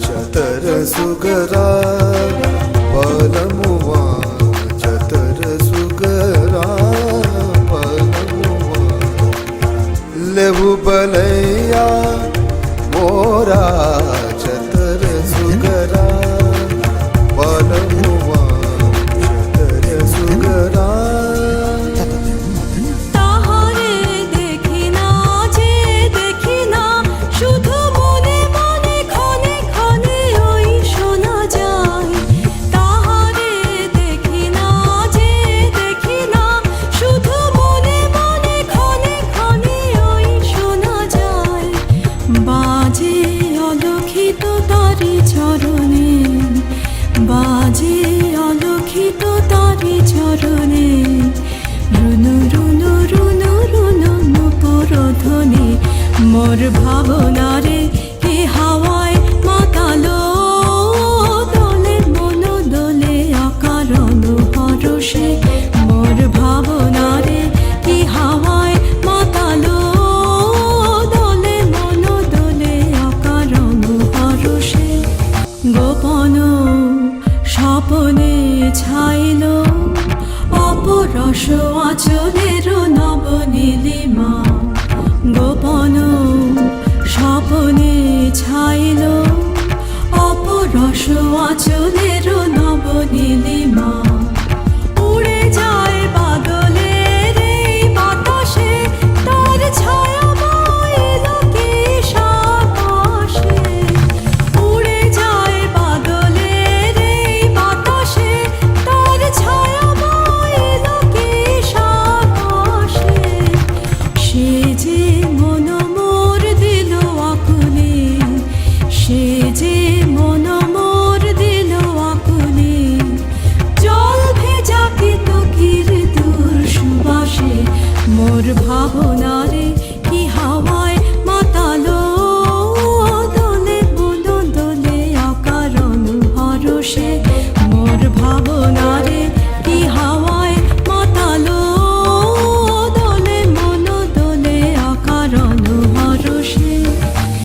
चतर सुगरा बलमुआ चतर सुगरा बलमुआ लेबू बलैया मोरा चतर सुगरा बलमुआ चतर सुगरा বাজে অলক্ষিত তারি চরণে বাজে অলক্ষিত তারি চরণে রুনু রুনু রুনু রুনু নুপুরধ্বনি মোর ভাবনারে হে হাওয়ায় মাতালো দোলে মন দোলে অকারণ হরষে মোর ভাবনারে হে হাওয়ায় মাতালো গোপন স্বপনে ছাইল অপরস আচলের নবনীলিমা গোপন স্বপনে ছাইল অপরস আচলের নবনীলিমা